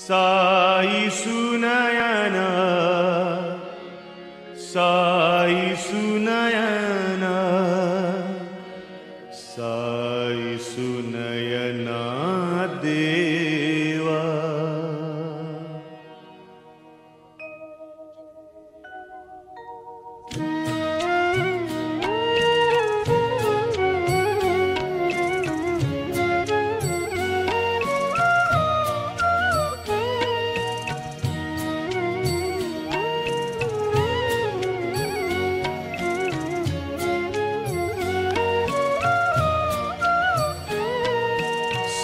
साई सुनयना साई सुनयना साई सुनयना देवा।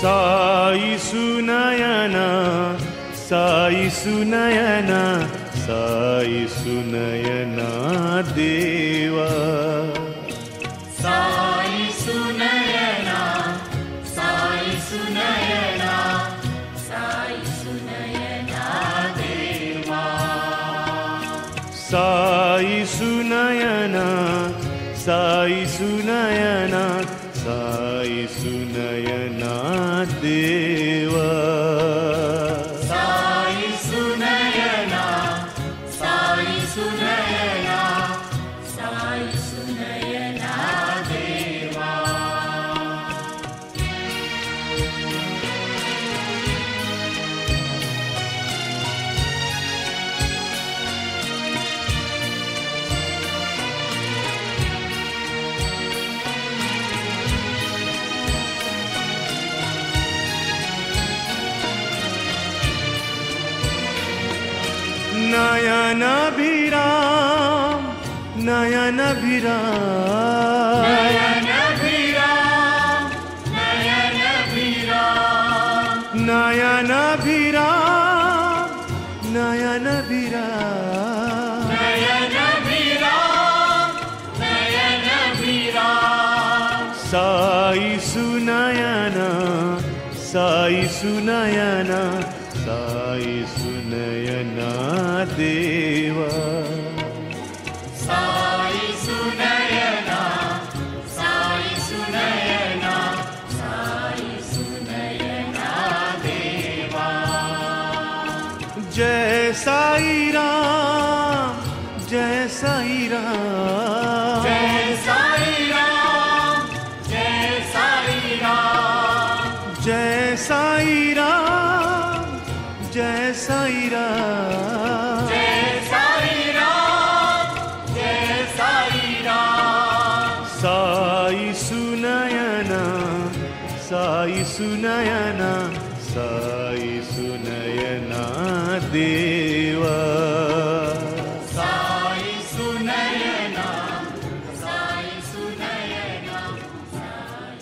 साई सुनयना साई सुनयना साई सुनयना देवा। साई सुनयना साई सुनयना साई सुनयना देवा। साई सुनयना साई सुनयना साई सुनयना देवा। साई सुनयना साई सुनयना साई सुनयना देवा। नयनाभिराम नयनाभिराम नयनाभिराम नयनाभिराम नयनाभिराम नयनाभिराम नयनाभिराम नयनाभिराम। साई सुनयना साई सुनयना साई सुनयना देवा। साई सुनयना साई सुनयना साई सुनयना देवा। जय साई राम जय साई राम जय साई राम जय साई राम जय साई राम जय साई राम। जय साई राम जय साई राम। साई सुनयना साई सुनयना साई सुनयना देवा। Sai Sunaina Sai Sunaina Sai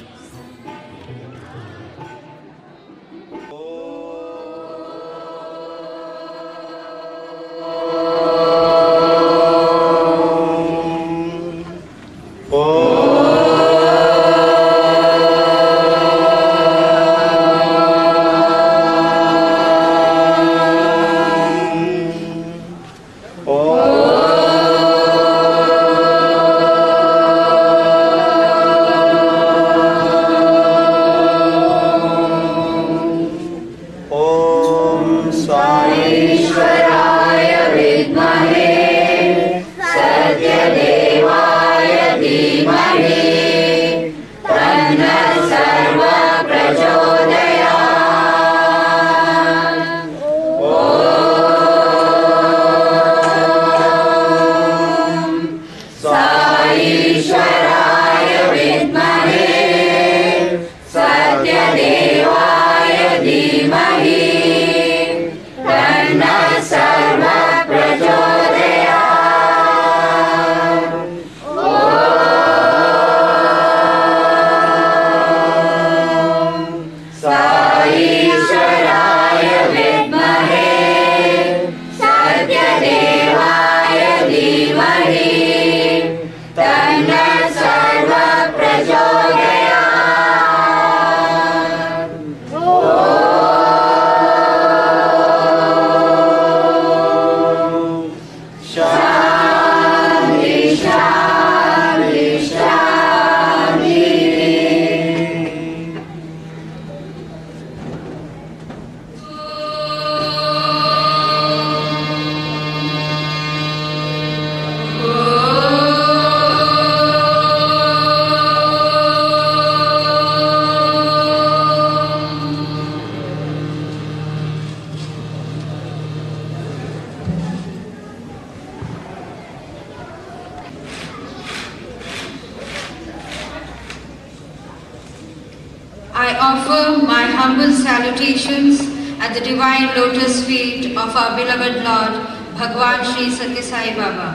I offer my humble salutations at the divine lotus feet of our beloved Lord, Bhagwan Sri Sathya Sai Baba.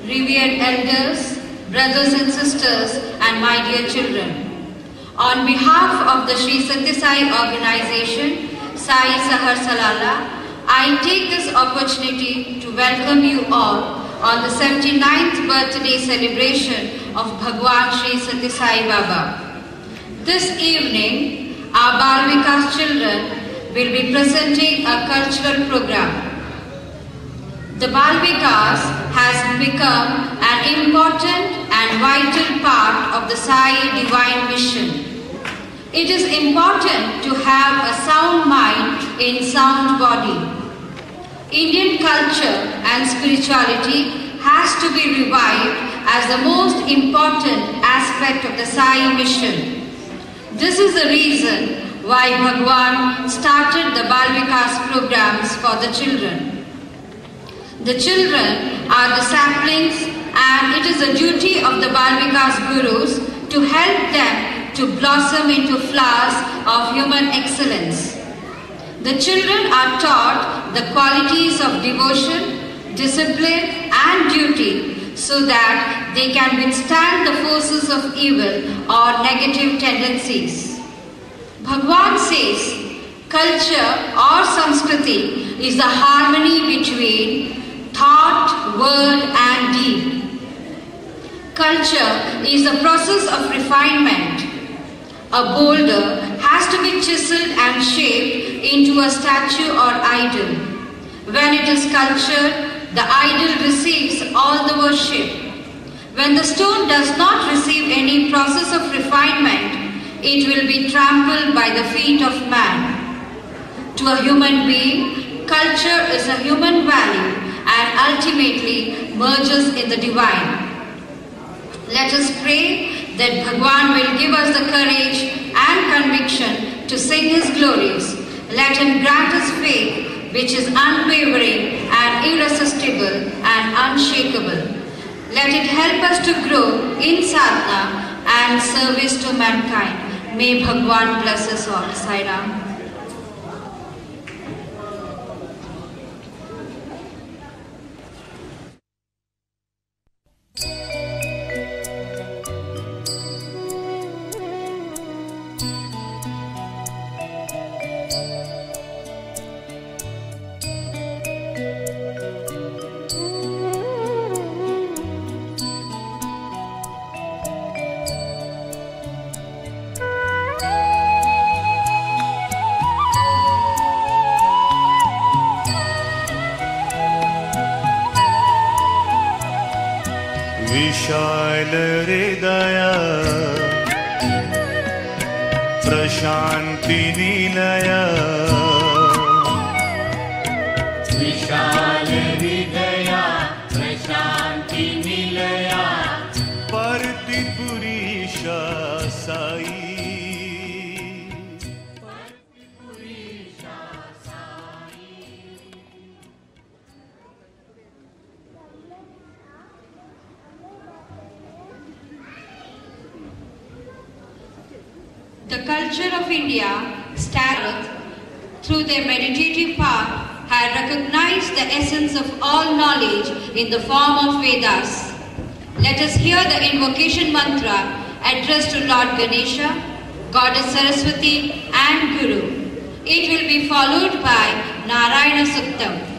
Revered elders, brothers and sisters, and my dear children, on behalf of the Sri Sathya Sai organization, Sai Sahar Salala, I take this opportunity to welcome you all on the 79th birthday celebration of Bhagwan Sri Sathya Sai Baba. This evening, our Bal Vikas children will be presenting a cultural program. The Bal Vikas has become an important and vital part of the Sai Divine Mission. It is important to have a sound mind in sound body. Indian culture and spirituality has to be revived as the most important aspect of the Sai mission. This is the reason why Bhagwan started the Bal Vikas programs for the children. The children are the saplings, and it is the duty of the Bal Vikas Gurus to help them to blossom into flowers of human excellence. The children are taught the qualities of devotion, discipline, and duty so that they can withstand the forces of evil or negative tendencies. Bhagwan says, culture or Sanskriti is the harmony between thought, word, and deed. Culture is the process of refinement. A boulder has to be chiseled and shaped into a statue or idol. When it is sculptured, the idol receives all the worship. When the stone does not receive any process of refinement, it will be trampled by the feet of man. To a human being, culture is a human value and ultimately merges in the divine. Let us pray that Bhagwan will give us the courage and conviction to sing His glories. Let Him grant us faith which is unwavering and irresistible and unshakable. Let it help us to grow in sadhana and service to mankind. May Bhagwan bless us all. Sai Ram. विशाल हृदय प्रशांति निलय विशाल हृदय प्रशांति निलय पर्तिपुरीश Sai The culture of India, started through their meditative path, had recognized the essence of all knowledge in the form of Vedas. Let us hear the invocation mantra addressed to Lord Ganesha, Goddess Saraswati, and Guru. It will be followed by Narayana Suktam.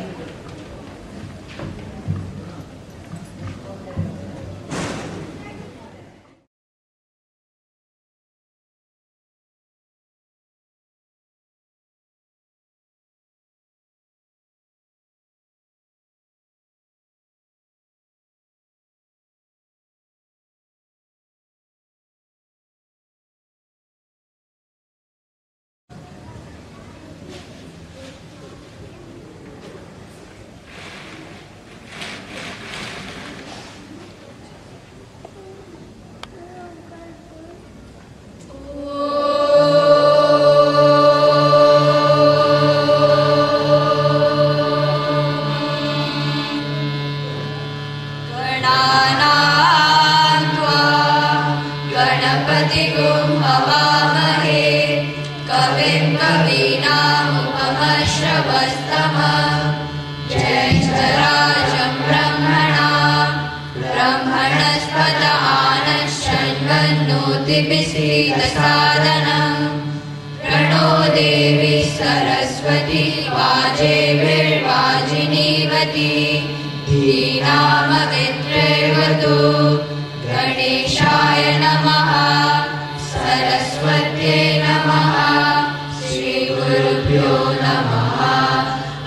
बिसीदसादनम् प्रणो देवी सरस्वती वाजेभिर्वाजिनीवती धीनामवित्रैवतु गणेशाय नमः सरस्वत्यै नमः श्रीगुरुभ्यो नमः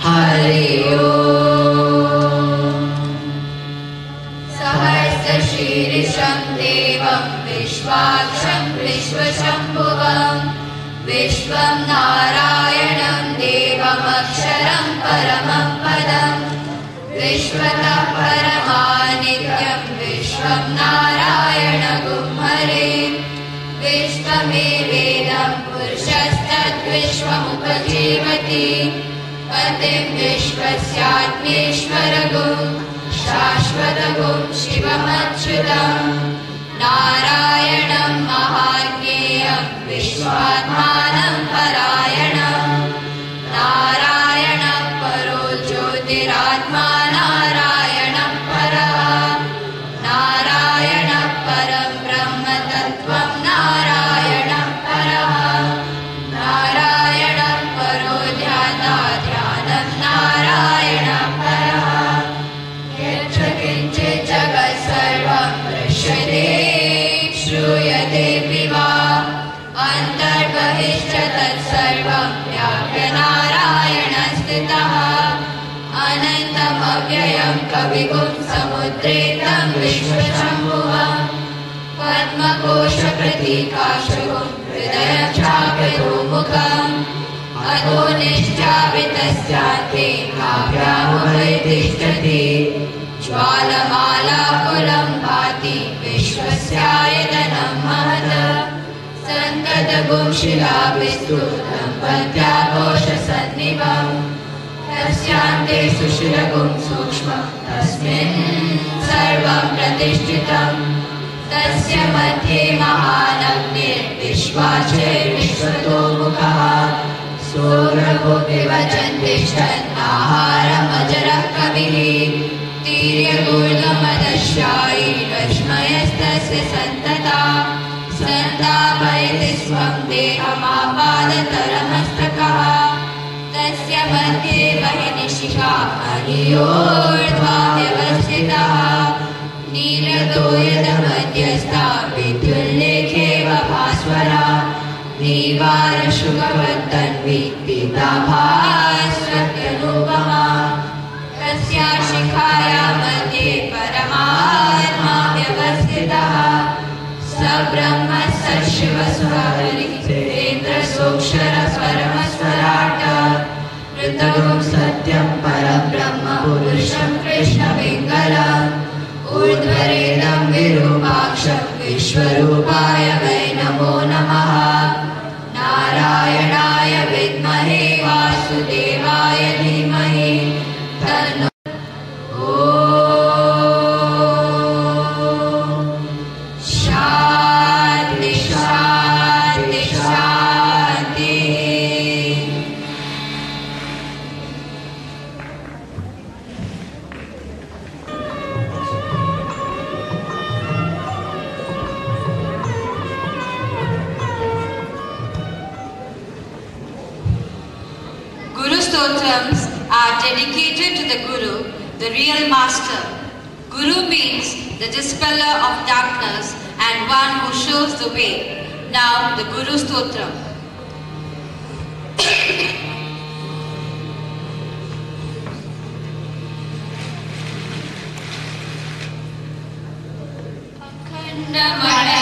हरि ओम् सहस्रशीर्षं देवं विश्वाक्षं विश्वशम्भुवं विश्वं नारायणं देवमक्षरं परमं पदम् विश्वतः परमानित्यं विश्वं नारायणगुं हरे विश्वमेवेदं पुरुषस्तद्विश्वमुपजीवति पतिं विश्वस्यात्मेश्वरगुं शाश्वतगुं शिवमच्युतं नारायणं महाज्ञेयं विश्वात्मानं परायणं नारायणं परो ज्योतिरात्मा नारायणं परः नारायणं परं ब्रह्म तत्त्वं नारायणं परः नारायणं परो ध्याता ध्यानं नारायणं परः यच्च किञ्चित् जगत् सर्वं दृश्यते श्रूयतेऽपि वा अन्तर्बहिश्च तत्सर्वं व्याप्य नारायणः स्थितः अनन्तमव्ययं कविगुं समुद्रे तं विश्वशम्भुवं पद्मकोशप्रतीकाशुं हृदयं चाप्यधोमुखम् अधोनिश्चापितस्यान्ते काव्यामुभे तिष्ठति ज्वालमालाकुलं भाति विश्वस्यायतनं महत् सन्ततगुं शिलाभिस्तुतं पद्याघोषसन्निभम् तस्यान्ते सुशिरगुं सूक्ष्मं तस्मिन् सर्वं प्रतिष्ठितम् तस्य मध्ये महानग्निर्विश्वाचैर्विश्वतोमुखः सोऽग्रभोऽपिवचन् तिष्ठन् आहारमजरः कविः तीर्यगूर्धमदशायी रश्मयस्तस्य सन्तता सन्तापयति स्वं देहमापादतलमस्तकः तस्य मध्ये वह्निशिखा अनियोर्ध्वा व्यवस्थितः नीरतो यदमध्यस्था विद्युल्लेखेव भास्वरा नीवारशुकवत्तन्वी पीताभास्वत्यनुपमा तस्या शिखाया मध्ये परमात्मा व्यवस्थितः स ब्रह्म स शिवस्वरिन्द्रसोक्षरस्वरमस्वराट् ऋतगुं सत्यं परब्रह्म पुरुषं कृष्णपिङ्गलम् ऊर्ध्वरेदं विरूपाक्षं विश्वरूपाय वै नमो नमः नारायणाय विद्महे वासुदेवाय धीमहि तन्नो शान्ति शान्ति शान्ति। Guru Stotrams are dedicated to the Guru, the real master. Guru means the dispeller of darkness and one who shows the way. Now the Guru Stotram. Namaha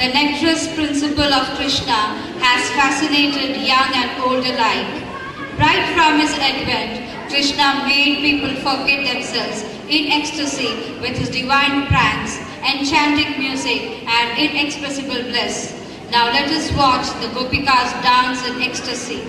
the nectarous principle of Krishna has fascinated young and old alike. Right from his advent, Krishna made people forget themselves in ecstasy with his divine pranks, enchanting music, and inexpressible bliss. Now let us watch the Gopikas dance in ecstasy.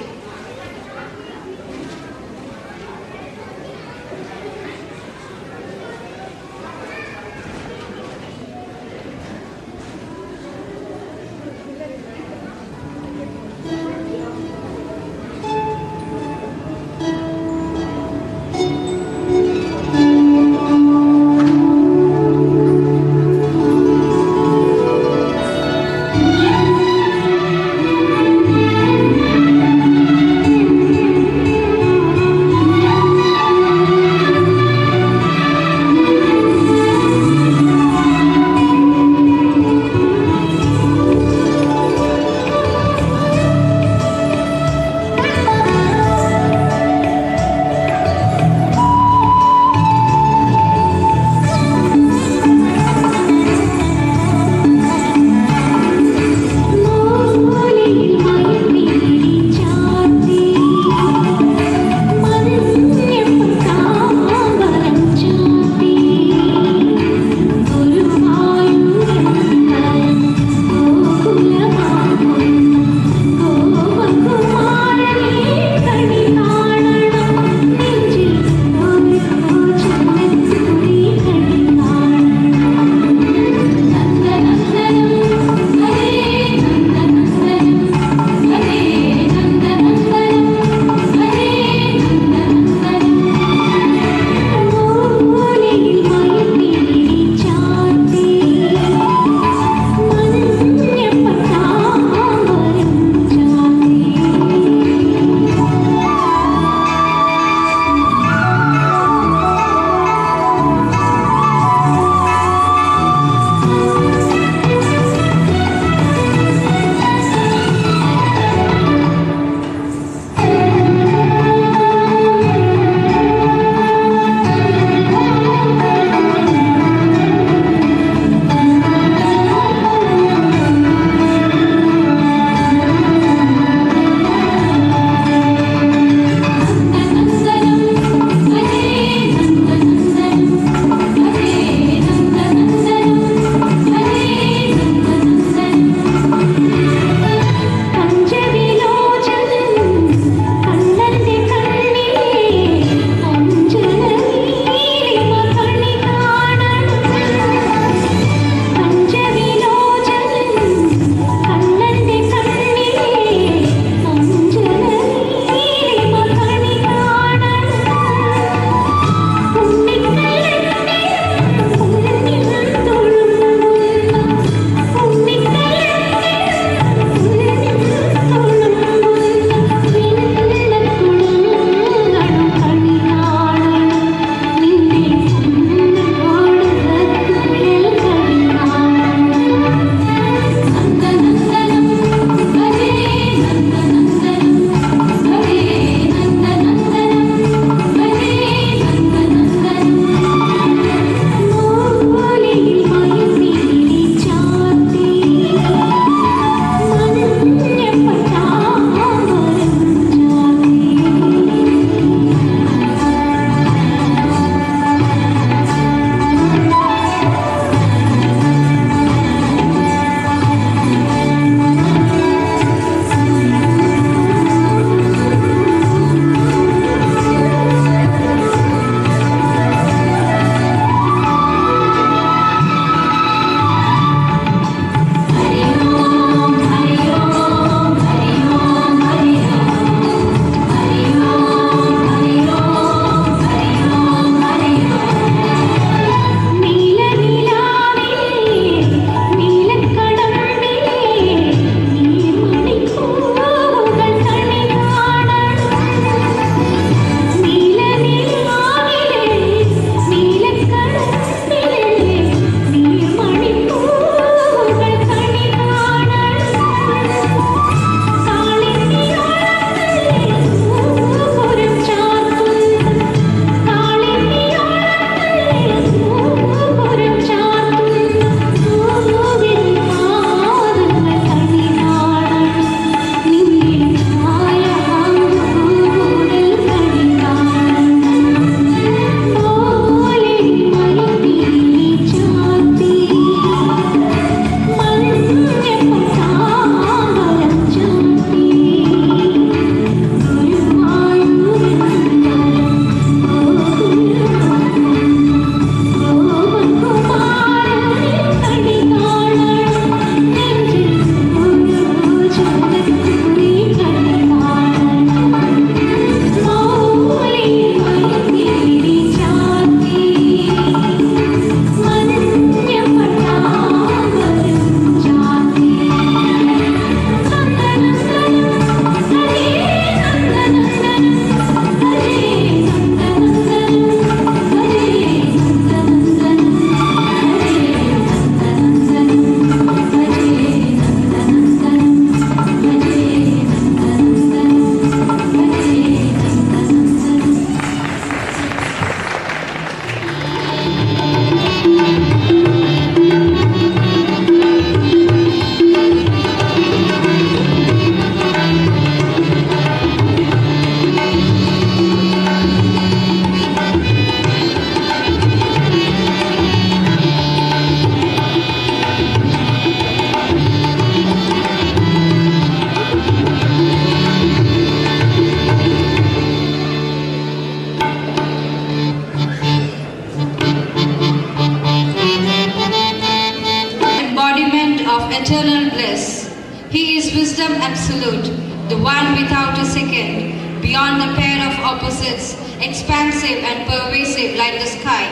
He is wisdom absolute, the one without a second, beyond the pair of opposites, expansive and pervasive like the sky.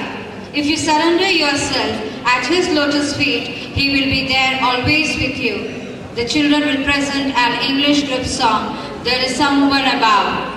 If you surrender yourself at his lotus feet, he will be there always with you. The children will present an English group song, There is Someone Above.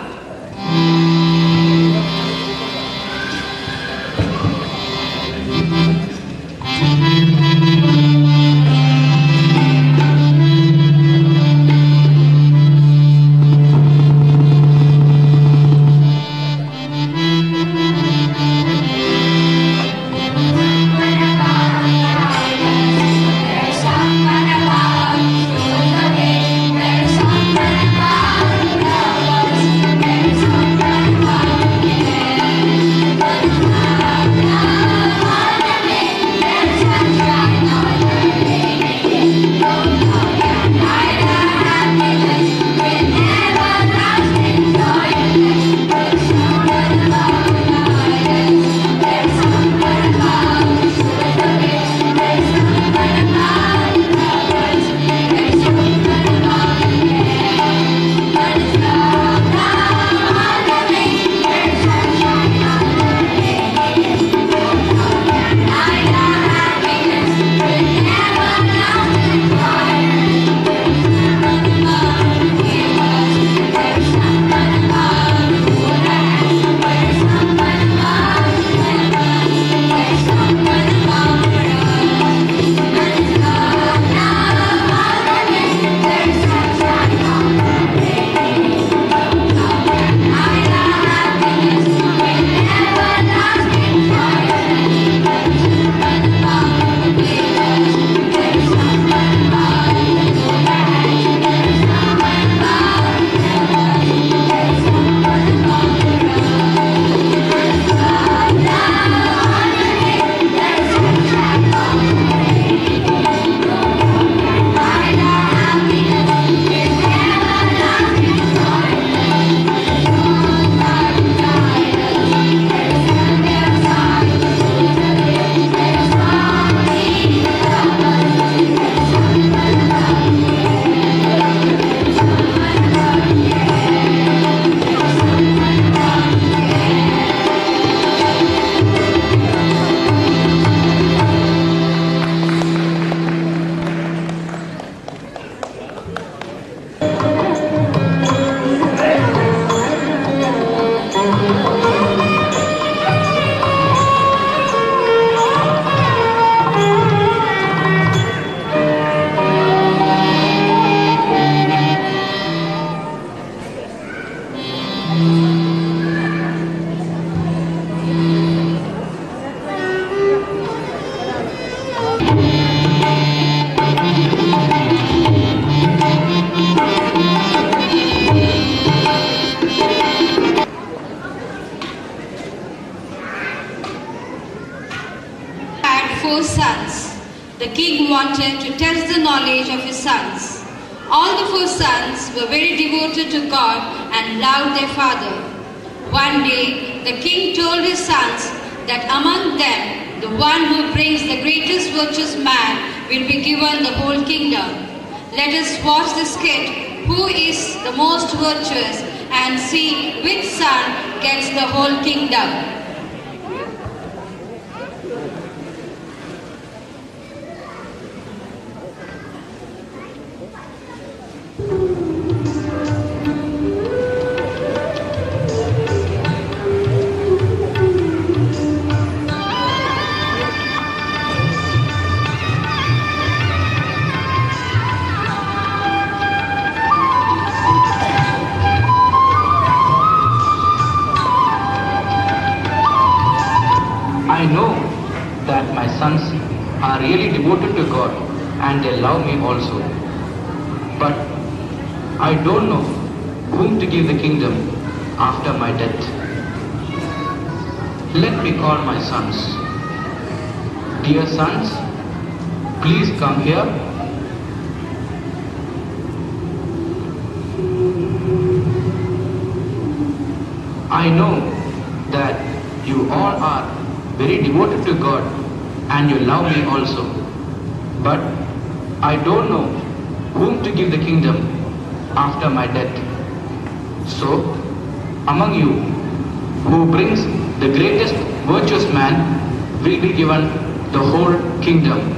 Four sons. The king wanted to test the knowledge of his sons. All the 4 sons were very devoted to God and loved their father. One day, the king told his sons that among them, the one who brings the greatest virtuous man will be given the whole kingdom. Let us watch the skit, Who is the most virtuous, and see which son gets the whole kingdom. I know that my sons are really devoted to God and they love me also. But I don't know whom to give the kingdom after my death. Let me call my sons. Dear sons, please come here. I know that you all are very devoted to God and you love me also. But I don't know whom to give the kingdom after my death. So, among you, who brings the greatest virtuous man will be given the whole kingdom.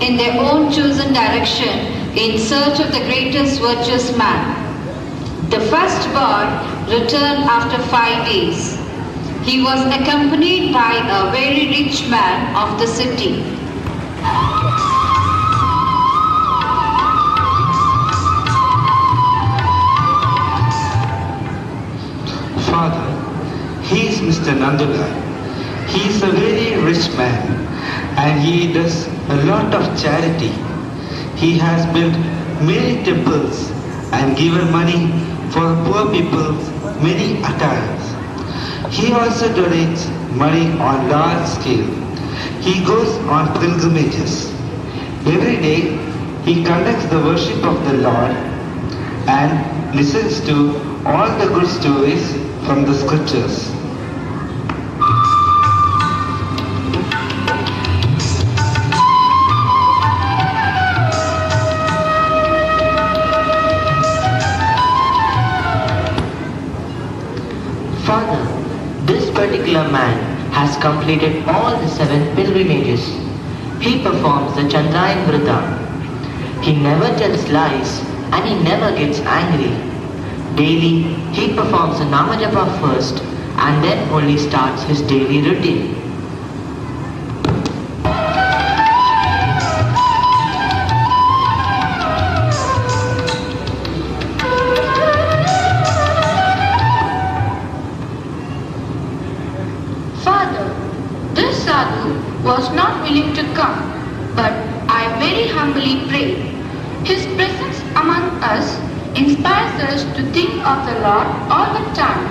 In their own chosen direction in search of the greatest virtuous man. The firstborn returned after 5 days. He was accompanied by a very rich man of the city. Father, he is Mr. Nandula. He is a very rich man and he does a lot of charity. He has built many temples and given money for poor people many times. He also donates money on large scale. He goes on pilgrimages. Every day he conducts the worship of the Lord and listens to all the good stories from the scriptures. Father, this particular man has completed all the 7 pilgrimages. He performs the Chandrayan Vrita. He never tells lies and he never gets angry. Daily, he performs the Namajapa first and then only starts his daily routine. Was not willing to come, but I very humbly pray. His presence among us inspires us to think of the Lord all the time.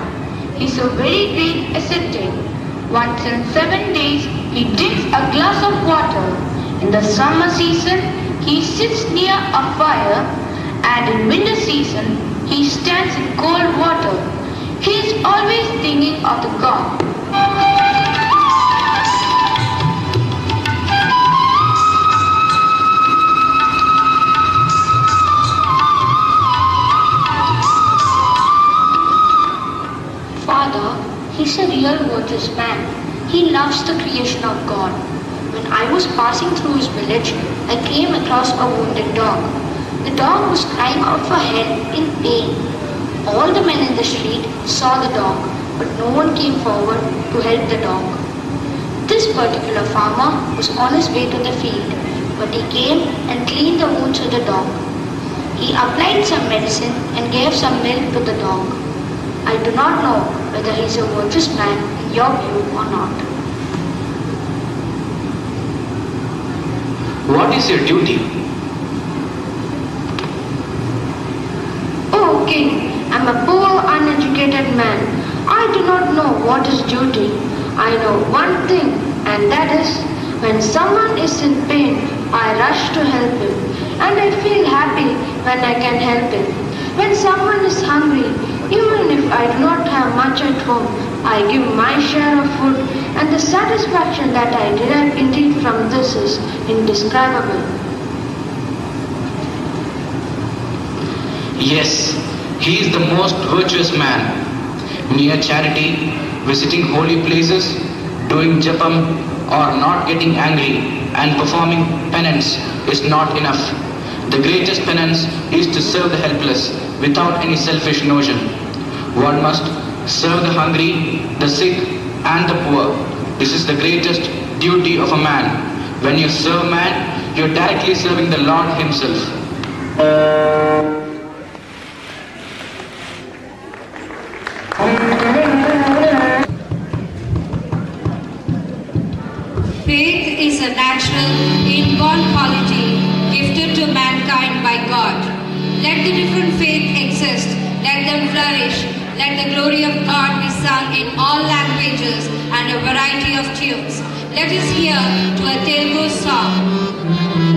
He is a very great ascetic. Once in 7 days he drinks a glass of water. In the summer season he sits near a fire, and in winter season he stands in cold water. He is always thinking of the God. He's a real virtuous man. He loves the creation of God. When I was passing through his village, I came across a wounded dog. The dog was crying out for help in pain. All the men in the street saw the dog, but no one came forward to help the dog. This particular farmer was on his way to the field, but he came and cleaned the wounds of the dog. He applied some medicine and gave some milk to the dog. I do not know whether he is a virtuous man in your view or not. What is your duty? Oh King, I am a poor uneducated man. I do not know what is duty. I know one thing, and that is when someone is in pain, I rush to help him, and I feel happy when I can help him. When someone is hungry, even if I do not have much at home, I give my share of food, and the satisfaction that I derive indeed from this is indescribable. Yes, he is the most virtuous man. Mere charity, visiting holy places, doing japam, or not getting angry and performing penance is not enough. The greatest penance is to serve the helpless without any selfish notion. One must serve the hungry, the sick, and the poor. This is the greatest duty of a man. When you serve man, you are directly serving the Lord himself. Faith is a natural, inborn quality gifted to mankind by God. Let the different faiths exist, let them flourish, let the glory of God be sung in all languages and a variety of tunes. Let us hear to a Telugu song.